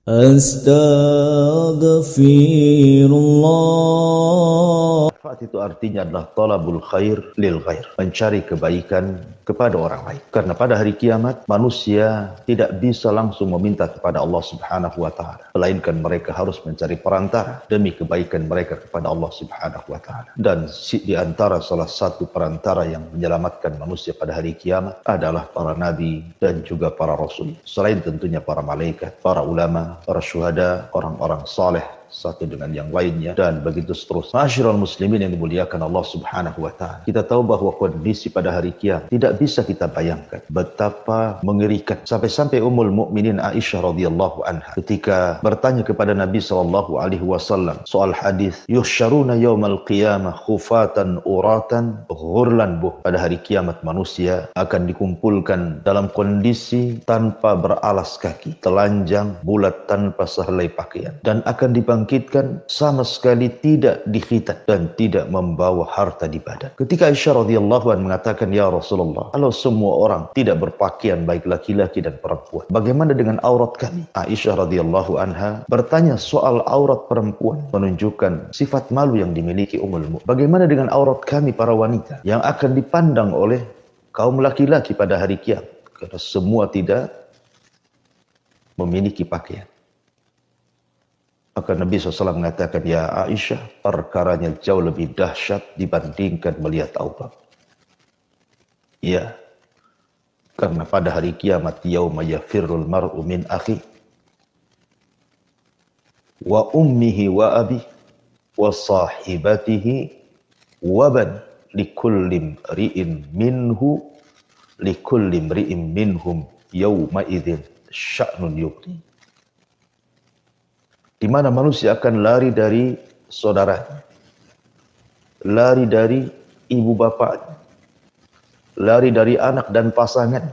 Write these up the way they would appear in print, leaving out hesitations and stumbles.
Astaghfirullah. Manfaat itu artinya adalah talabul khair lil ghair, mencari kebaikan kepada orang lain. Karena pada hari kiamat manusia tidak bisa langsung meminta kepada Allah Subhanahu wa taala, melainkan mereka harus mencari perantara demi kebaikan mereka kepada Allah Subhanahu wa taala. Dan di antara salah satu perantara yang menyelamatkan manusia pada hari kiamat adalah para nabi dan juga para rasul. Selain tentunya para malaikat, para ulama, para syuhada, orang-orang saleh satu dengan yang lainnya, dan begitu seterusnya. Ma'asyiral muslimin yang dimuliakan Allah Subhanahu wa taala. Kita tahu bahwa kondisi pada hari kiamat tidak bisa kita bayangkan betapa mengerikan. Sampai-sampai Ummul Mukminin Aisyah radhiyallahu anha ketika bertanya kepada Nabi sallallahu alaihi wasallam soal hadis yuhsyaruna yaumal qiyamah khufatan uratan ghurlan buh. Pada hari kiamat manusia akan dikumpulkan dalam kondisi tanpa beralas kaki, telanjang, bulat tanpa sehelai pakaian, dan akan dibangkitkan sama sekali tidak dikhitan dan tidak membawa harta di badan. Ketika Aisyah radhiyallahu anha mengatakan, "Ya Rasulullah, kalau semua orang tidak berpakaian baik laki-laki dan perempuan, bagaimana dengan aurat kami?" Aisyah radhiyallahu anha bertanya soal aurat perempuan, menunjukkan sifat malu yang dimiliki Ummul Mukminin. Bagaimana dengan aurat kami para wanita yang akan dipandang oleh kaum laki-laki pada hari kiamat? Karena semua tidak memiliki pakaian. Maka Nabi SAW mengatakan, "Ya Aisyah, perkaranya jauh lebih dahsyat dibandingkan melihat aurat." Ya, karena pada hari kiamat, yauma yafirrul mar'u min akhi wa ummihi wa abi wa sahibatihi wa ban likulli mri'in minhum yauma idzin sya'nun yughni. Di mana manusia akan lari dari saudaranya, lari dari ibu bapaknya, lari dari anak dan pasangan.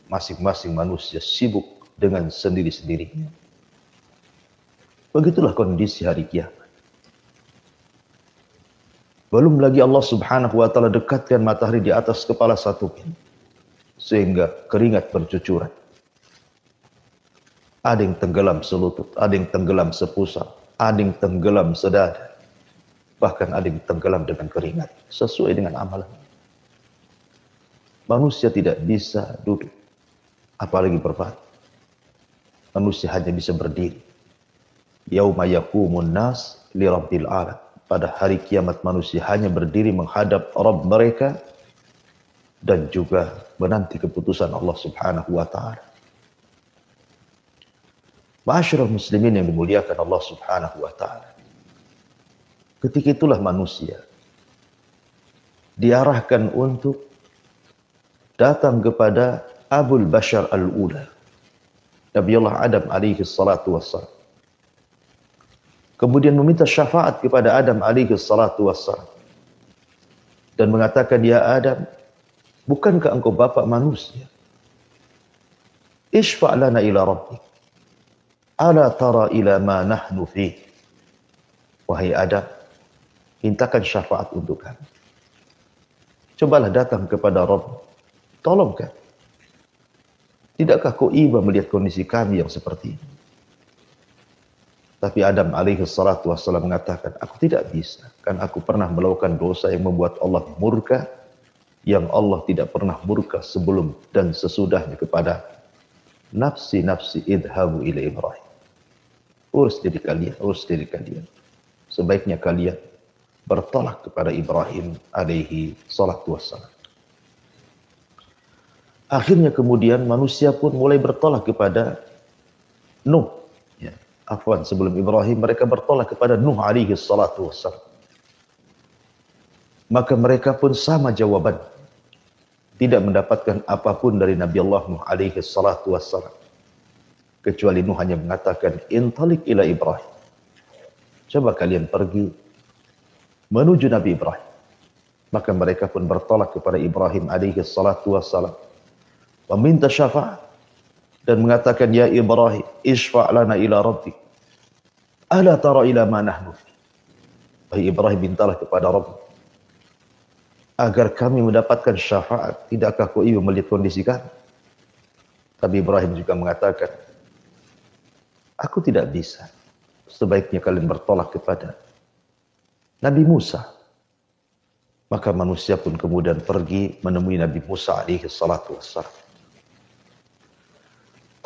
Masing-masing manusia sibuk dengan sendiri-sendirinya. Begitulah kondisi hari kiamat. Belum lagi Allah Subhanahu wa taala dekatkan matahari di atas kepala satu pin, sehingga keringat bercucuran. Ada yang tenggelam selutut, ada yang tenggelam sepusar, ada yang tenggelam sedada, bahkan ada yang tenggelam dengan keringat, sesuai dengan amalan. Manusia tidak bisa duduk, apalagi berbaring. Manusia hanya bisa berdiri. Yauma yaqumun nas li rabbil alam. Pada hari kiamat manusia hanya berdiri menghadap Rabb mereka dan juga menanti keputusan Allah Subhanahu wa taala. Ma'asyiral muslimin yang dimuliakan Allah Subhanahu wa taala. Ketika itulah manusia diarahkan untuk datang kepada Abul Bashar al-Ula, Nabiullah Adam alaihi salatu wassalam. Kemudian meminta syafaat kepada Adam alaihi salatu wassalam dan mengatakan, "Ya Adam, bukankah engkau bapak manusia? Ishfa' lana ila rabbik. Ala tara ila ma nahnu fi." Wahai Adam, mintakan syafaat untuk kami. Cobalah datang kepada Rabb. Tolong kami. Tidakkah kau iba melihat kondisi kami yang seperti ini? Tapi Adam alaihi salatu wassalam mengatakan, "Aku tidak bisa. Kan aku pernah melakukan dosa yang membuat Allah murka, yang Allah tidak pernah murka sebelum dan sesudahnya kepada nafsi idhabu ila Ibrahim. Urus diri kalian. Sebaiknya kalian bertolak kepada Ibrahim alaihi salatu wassalam." Akhirnya kemudian manusia pun mulai bertolak kepada Nuh. Ya, sebelum Ibrahim mereka bertolak kepada Nuh alaihi salatu wassalam. Maka mereka pun sama jawaban. Tidak mendapatkan apapun dari Nabi Allah Nuh alaihi salatu wassalam. Kecuali Nuh hanya mengatakan, "Intalik ila Ibrahim." Coba kalian pergi menuju Nabi Ibrahim. Maka mereka pun bertolak kepada Ibrahim alaihi salatu wassalam, meminta syafaat dan mengatakan, "Ya Ibrahim, ishfa' lana ila rabbik. Ala tara ila ma nahnu fi." Wahai Ibrahim, mintalah kepada Rabb agar kami mendapatkan syafaat. Tidakkah kau ibu melihat kondisi kami? Tapi Ibrahim juga mengatakan, Aku tidak bisa. Sebaiknya kalian bertolak kepada Nabi Musa. Maka manusia pun kemudian pergi menemui Nabi Musa alaihi salatu wassalam.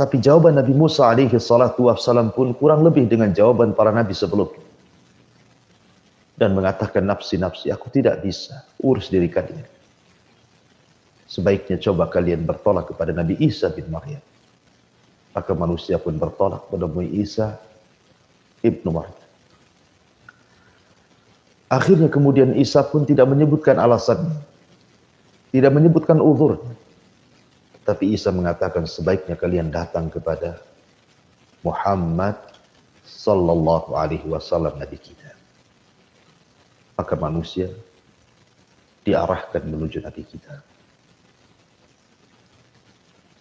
Tapi jawaban Nabi Musa alaihi salatu wassalam pun kurang lebih dengan jawaban para nabi sebelumnya. Dan mengatakan, nafsi-nafsi, aku tidak bisa urus diri kalian. Sebaiknya coba kalian bertolak kepada Nabi Isa bin Maryam. Maka manusia pun bertolak menemui Isa ibnu Maryam. Akhirnya kemudian Isa pun tidak menyebutkan alasannya. Tidak menyebutkan uzurnya. Tapi Isa mengatakan sebaiknya kalian datang kepada Muhammad sallallahu alaihi wasallam, Nabi kita. Maka manusia diarahkan menuju Nabi kita.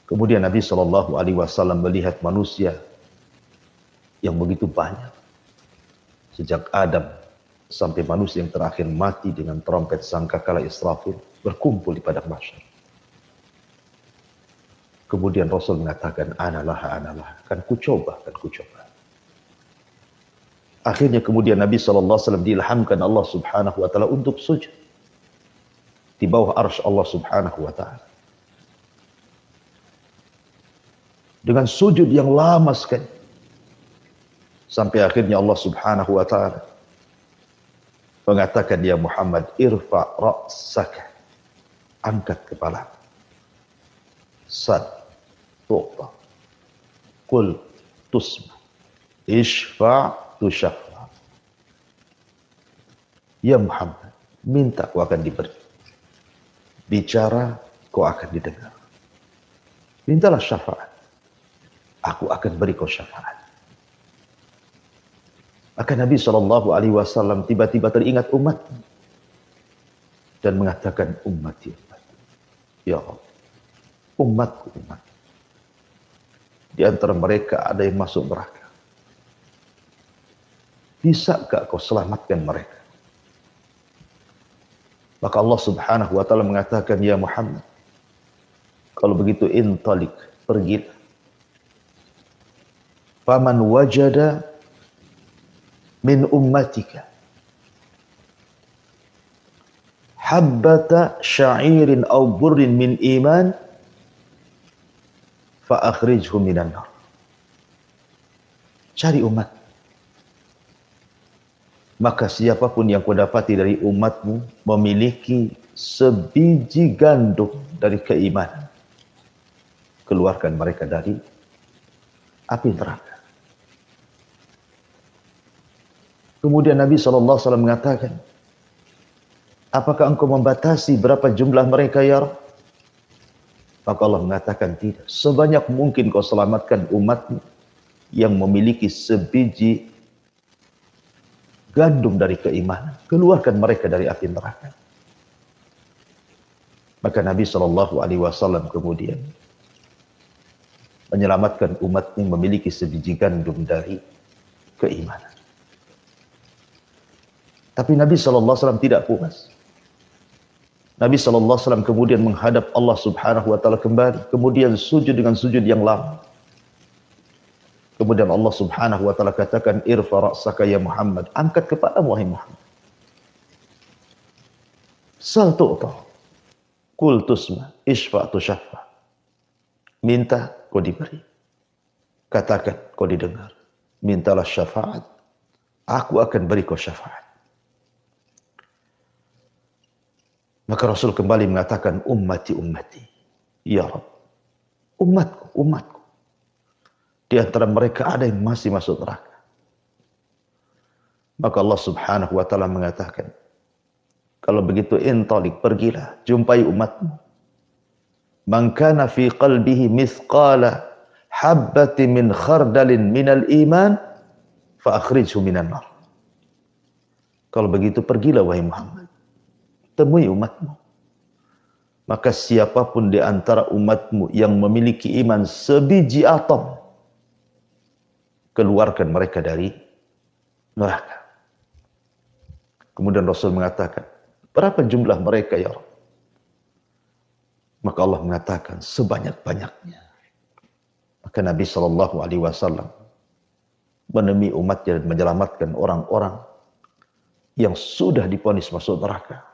Kemudian Nabi sallallahu alaihi wasallam melihat manusia yang begitu banyak. Sejak Adam sampai manusia yang terakhir mati dengan trompet sangkakala Israfil berkumpul di padang mahsyar. Kemudian Rasul mengatakan, analah, kan ku coba. Akhirnya kemudian Nabi SAW diilhamkan Allah Subhanahu wa Ta'ala untuk sujud di bawah arsy Allah Subhanahu wa Ta'ala. Dengan sujud yang lama sekali. Sampai akhirnya Allah Subhanahu wa Ta'ala mengatakan, ya Muhammad, irfa' ra'saka, angkat kepala. Sad tu'ta qul tusma ishfa' tusyaffa. Ya Muhammad, minta kau akan diberi, bicara kau akan didengar, mintalah syafaat, aku akan beri kau syafaat. Maka Nabi SAW tiba-tiba teringat umat dan mengatakan, ummati. Ya Allah, umatku. Di antara mereka ada yang masuk neraka. Bisakah kau selamatkan mereka? Maka Allah Subhanahu wa Ta'ala mengatakan, ya Muhammad, kalau begitu intalik, pergilah. Faman wajada min ummatika habbata sya'irin aw burrin min iman fa akhrijhu minan nar. Cari umat. Maka siapapun yang kau dapati dari umatmu memiliki sebiji gandum dari keimanan, keluarkan mereka dari api neraka. Kemudian Nabi SAW mengatakan, apakah engkau membatasi berapa jumlah mereka ya Rabb? Maka Allah mengatakan, tidak. Sebanyak mungkin kau selamatkan umatmu yang memiliki sebiji gandum dari keimanan, keluarkan mereka dari api neraka. Maka Nabi SAW kemudian menyelamatkan umat yang memiliki sebiji gandum dari keimanan. Tapi Nabi SAW tidak puas. Nabi SAW kemudian menghadap Allah Subhanahu wa Ta'ala kembali, kemudian sujud dengan sujud yang lama. Kemudian Allah Subhanahu wa Ta'ala katakan, irfa ra'saka ya Muhammad, angkat kepalamu wahai Muhammad. Sal tu'ta, qul tusma, ishfa' tusyaffa. Minta kau diberi, katakan kau didengar. Mintalah syafaat, aku akan beri kau syafaat. Maka Rasul kembali mengatakan, ummati. Ya Rabb, umatku. Di antara mereka ada yang masih masuk neraka. Maka Allah Subhanahu wa Ta'ala mengatakan, kalau begitu intalik, pergilah, jumpai umatmu. Man kana fi qalbihi mithqala habbati min khardalin minal iman fa akhrijhu minan nar. Kalau begitu pergilah wahai Muhammad, temui umatmu. Maka siapapun di antara umatmu yang memiliki iman sebiji atom, keluarkan mereka dari neraka. Kemudian Rasul mengatakan, berapa jumlah mereka ya Rabb? Maka Allah mengatakan, sebanyak-banyaknya. Maka Nabi SAW Demi umatnya dan menyelamatkan orang-orang yang sudah divonis masuk neraka,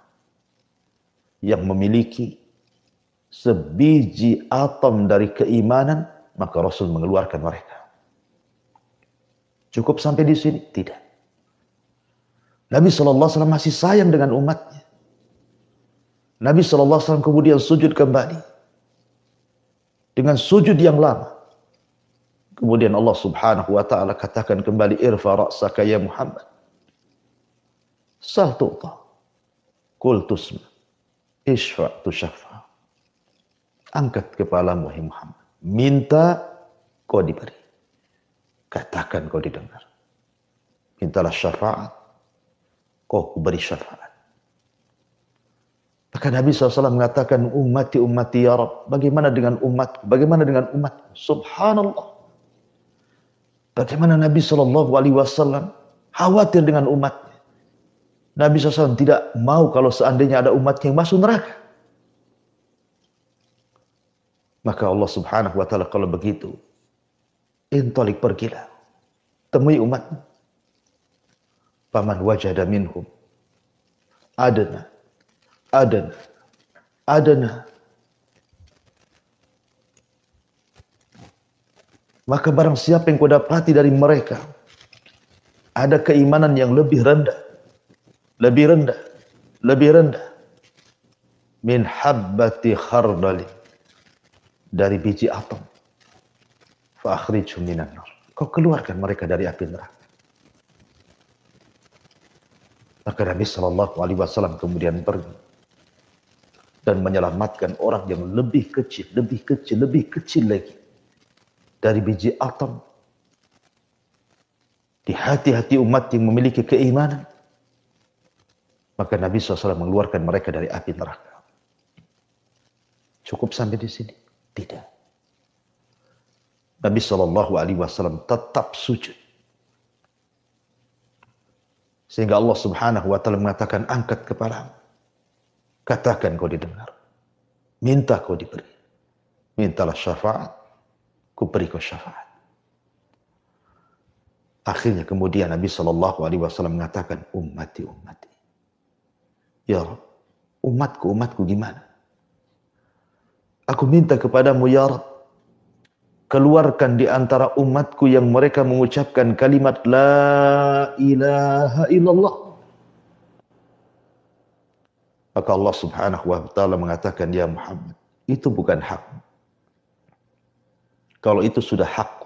yang memiliki sebiji atom dari keimanan, maka Rasul mengeluarkan mereka. Cukup sampai di sini? Tidak. Nabi SAW masih sayang dengan umatnya. Nabi SAW kemudian sujud kembali dengan sujud yang lama. Kemudian Allah Subhanahu wa ta'ala katakan kembali, irfa ra'saka ya Muhammad, sal tu'ta, qul tusma, ishfa' tushaffa. Angkat kepalamu wahai Muhammad, minta kau diberi, katakan kau didengar. Mintalah syafaat, kau beri syafaat. Maka Nabi SAW mengatakan, ummati ummati ya Rabb, bagaimana dengan umatku, bagaimana dengan umatku? Subhanallah. Bagaimana Nabi SAW khawatir dengan umatnya. Nabi SAW tidak mau kalau seandainya ada umatnya yang masuk neraka. Maka Allah Subhanahu wa ta'ala kalau begitu, intalik, pergilah, temui umatmu. Faman wajada minhum adna maka barang siapa yang kau dapati dari mereka ada keimanan yang lebih rendah min habbati khardali, dari biji atom, fa akhrijhum minan nar, kau keluarkan mereka dari api neraka. Maka Nabi SAW kemudian pergi dan menyelamatkan orang yang lebih kecil lagi dari biji atom di hati-hati umat yang memiliki keimanan. Maka Nabi SAW mengeluarkan mereka dari api neraka. Cukup sampai di sini? Tidak. Nabi SAW tetap sujud. Sehingga Allah Subhanahu wa ta'ala mengatakan, angkat kepalamu, katakan kau didengar, minta kau diberi, mintalah syafaat, ku beri kau syafaat. Akhirnya kemudian Nabi SAW mengatakan, ummati ummati, ya Rabb, umatku gimana? Aku minta kepadamu ya Rabb, keluarkan di antara umatku yang mereka mengucapkan kalimat la ilaha illallah. Maka Allah Subhanahu wa ta'ala mengatakan, ya Muhammad, itu bukan hak. Kalau itu sudah hak,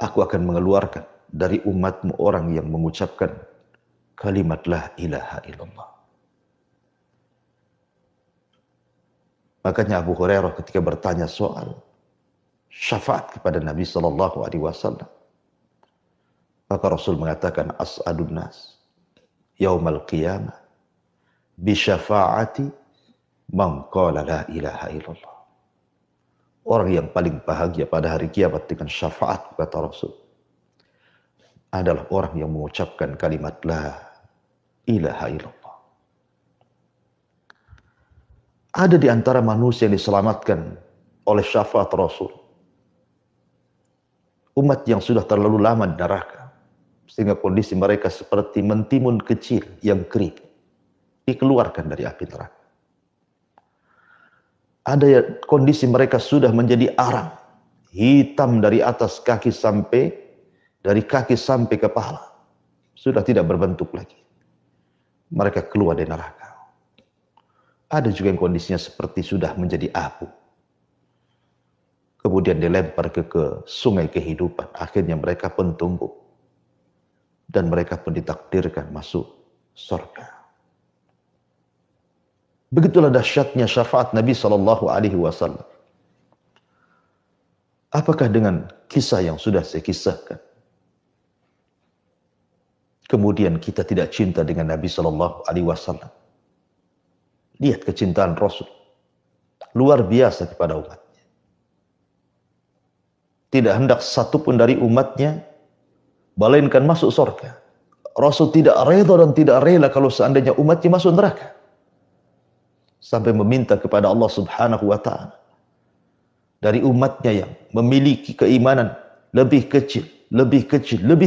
aku akan mengeluarkan dari umatmu orang yang mengucapkan kalimat la ilaha illallah. Makanya Abu Hurairah ketika bertanya soal syafaat kepada Nabi SAW, maka Rasul mengatakan, as'adun nas yaumal qiyamah bi syafaati man qala la ilaha illallah. Orang yang paling bahagia pada hari kiamat dengan syafaat, kata Rasul, adalah orang yang mengucapkan kalimat la ilaha illallah. Ada di antara manusia yang diselamatkan oleh syafaat Rasul, umat yang sudah terlalu lama di neraka, sehingga kondisi mereka seperti mentimun kecil yang kering, dikeluarkan dari api neraka. Ada kondisi mereka sudah menjadi arang, hitam dari atas kaki sampai, dari kaki sampai kepala, sudah tidak berbentuk lagi. Mereka keluar dari neraka. Ada juga yang kondisinya seperti sudah menjadi abu, kemudian dilempar ke sungai kehidupan. Akhirnya mereka pun tumbuh dan mereka pun ditakdirkan masuk surga. Begitulah dahsyatnya syafaat Nabi SAW. Apakah dengan kisah yang sudah saya kisahkan, kemudian kita tidak cinta dengan Nabi SAW? Lihat kecintaan Rasul, luar biasa kepada umatnya. Tidak hendak satupun dari umatnya melainkan masuk surga. Rasul tidak rela dan tidak rela kalau seandainya umatnya masuk neraka. Sampai meminta kepada Allah Subhanahu wa ta'ala, dari umatnya yang memiliki keimanan lebih kecil, lebih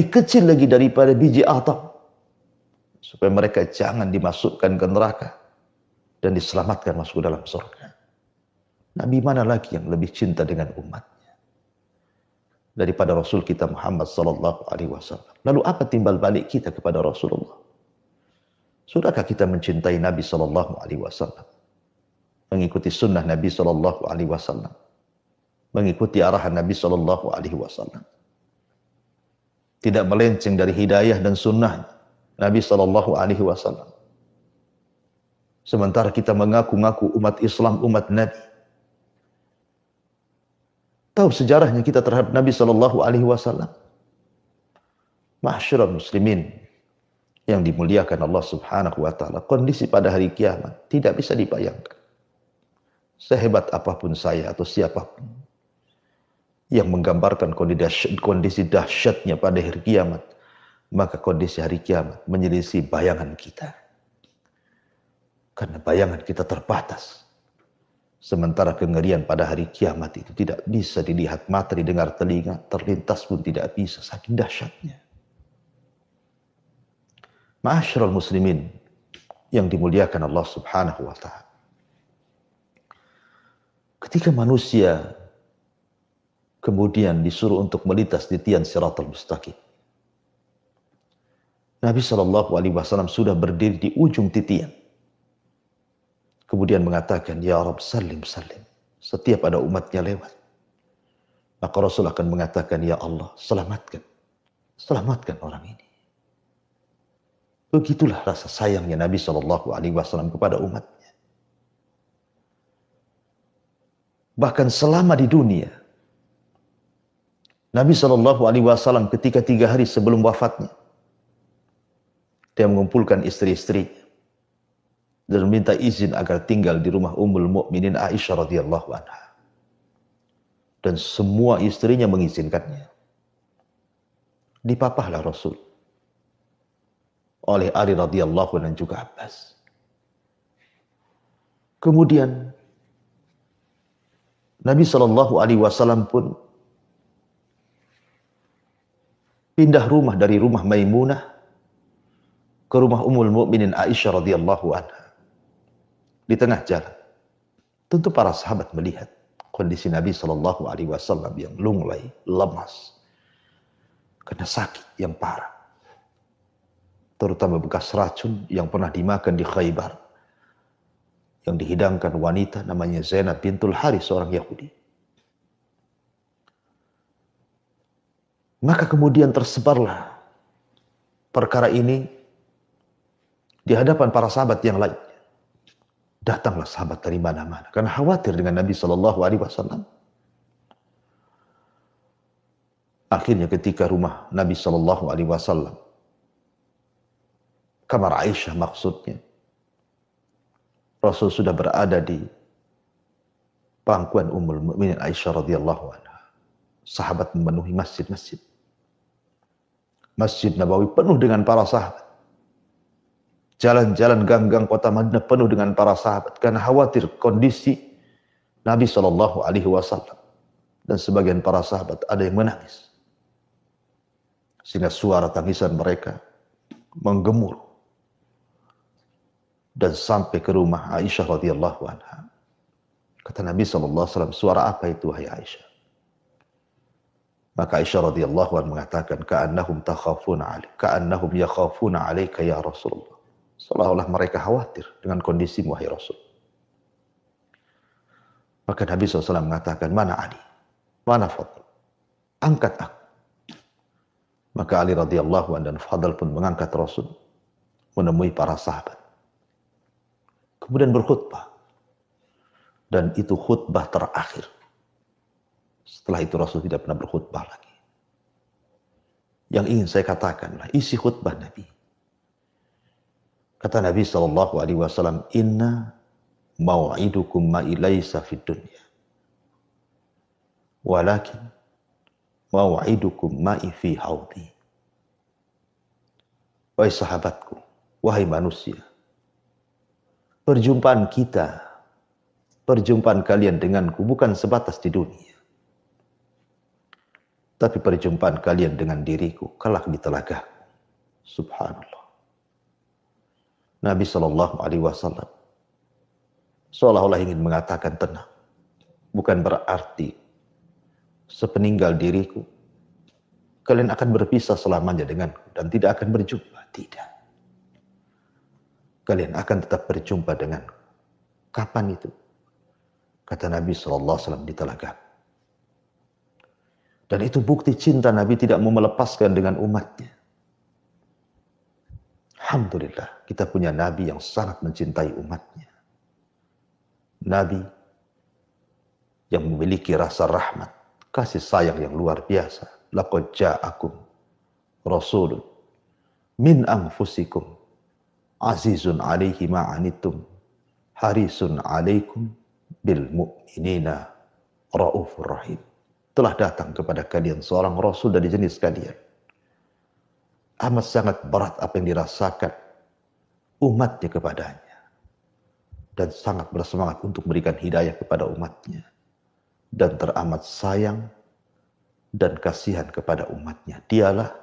kecil lagi daripada biji atom, supaya mereka jangan dimasukkan ke neraka dan diselamatkan masuk ke dalam surga. Nabi mana lagi yang lebih cinta dengan umatnya daripada Rasul kita Muhammad sallallahu alaihi wasallam? Lalu apa timbal balik kita kepada Rasulullah? Sudahkah kita mencintai Nabi sallallahu alaihi wasallam? Mengikuti sunnah Nabi sallallahu alaihi wasallam? Mengikuti arahan Nabi sallallahu alaihi wasallam? Tidak melenceng dari hidayah dan sunnah Nabi sallallahu alaihi wasallam. Sementara kita mengaku-ngaku umat Islam, umat Nabi. Tahu sejarahnya kita terhadap Nabi sallallahu alaihi wasallam? Ma'asyiral muslimin yang dimuliakan Allah Subhanahu wa taala, kondisi pada hari kiamat tidak bisa dibayangkan. Sehebat apapun saya atau siapapun yang menggambarkan kondisi dahsyatnya pada hari kiamat, maka kondisi hari kiamat menyelisih bayangan kita. Karena bayangan kita terbatas. Sementara kengerian pada hari kiamat itu tidak bisa dilihat mata, didengar telinga, terlintas pun tidak bisa, saking dahsyatnya. Ma'asyiral muslimin yang dimuliakan Allah Subhanahu wa taala. Ketika manusia kemudian disuruh untuk melintas di tian Siratal Mustaqim, Nabi sallallahu alaihi wasallam sudah berdiri di ujung titian. Kemudian mengatakan, "Ya Rabb, salim, salim." Setiap ada umatnya lewat, maka Rasul akan mengatakan, "Ya Allah, selamatkan. Selamatkan orang ini." Begitulah rasa sayangnya Nabi sallallahu alaihi wasallam kepada umatnya. Bahkan selama di dunia, Nabi sallallahu alaihi wasallam ketika 3 hari sebelum wafatnya, dia mengumpulkan istri-istrinya dan meminta izin agar tinggal di rumah Ummul Mukminin Aisyah radhiyallahu anha. Dan semua istrinya mengizinkannya. Dipapahlah Rasul oleh Ali radhiyallahu anhu dan juga Abbas. Kemudian Nabi sallallahu alaihi wasallam pun pindah rumah dari rumah Maimunah ke rumah Ummul Mukminin Aisyah radhiyallahu anha. Di tengah jalan, tentu para sahabat melihat kondisi Nabi sallallahu alaihi wasallam yang lunglai, lemas, karena sakit yang parah, terutama bekas racun yang pernah dimakan di Khaybar, yang dihidangkan wanita namanya Zainab bintul Harith, seorang Yahudi. Maka kemudian tersebarlah perkara ini di hadapan para sahabat yang lain. Datanglah sahabat dari mana-mana karena khawatir dengan Nabi sallallahu alaihi wasallam. Akhirnya ketika rumah Nabi sallallahu alaihi wasallam, kamar Aisyah maksudnya, Rasul sudah berada di pangkuan Ummul Mukminin Aisyah radhiyallahu anha. Sahabat memenuhi masjid-masjid. Masjid Nabawi penuh dengan para sahabat. Jalan-jalan gang-gang kota Madinah penuh dengan para sahabat karena khawatir kondisi Nabi sallallahu alaihi wasallam. Dan sebagian para sahabat ada yang menangis. Sehingga suara tangisan mereka menggemuruh dan sampai ke rumah Aisyah radhiyallahu anha. Kata Nabi sallallahu alaihi wasallam, "Suara apa itu, wahai Aisyah?" Maka Aisyah radhiyallahu anha mengatakan, "Ka'annahum takhafuna 'alaik, ka'annahum yakhafuna 'alaika ya Rasulullah." Seolah-olah mereka khawatir dengan kondisi wahai Rasul. Maka Nabi SAW mengatakan, "Mana Ali? Mana Fadl? Angkat aku." Maka Ali radhiyallahu anhu dan Fadl pun mengangkat Rasul menemui para sahabat. Kemudian berkhutbah. Dan itu khutbah terakhir. Setelah itu Rasul tidak pernah berkhutbah lagi. Yang ingin saya katakanlah isi khutbah Nabi. Kata Nabi sallallahu alaihi wasallam, "Inna mau'idukum ma'i laisa fid dunya. Walakin mau'idukum ma'i fi haudi." Wahai sahabatku, wahai manusia, perjumpaan kita, perjumpaan kalian denganku bukan sebatas di dunia. Tapi perjumpaan kalian dengan diriku kelak di telaga. Subhanallah. Nabi SAW seolah-olah ingin mengatakan tenang. Bukan berarti sepeninggal diriku kalian akan berpisah selamanya denganku dan tidak akan berjumpa. Tidak. Kalian akan tetap berjumpa denganku. Kapan itu? Kata Nabi SAW di telaga. Dan itu bukti cinta Nabi tidak mau melepaskan dengan umatnya. Alhamdulillah, kita punya Nabi yang sangat mencintai umatnya. Nabi yang memiliki rasa rahmat, kasih sayang yang luar biasa. Laqad ja'akum rasulun min anfusikum azizun alaihi ma'anittum harisun alaikum bil mu'minina raufur rahim. Telah datang kepada kalian seorang rasul dari jenis kalian. Amat sangat berat apa yang dirasakan umatnya kepadanya. Dan sangat bersemangat untuk memberikan hidayah kepada umatnya. Dan teramat sayang dan kasihan kepada umatnya. Dialah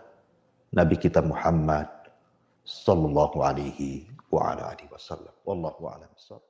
Nabi kita Muhammad sallallahu alaihi wa ala alihi wasallam. Wallahu a'lam bishawab.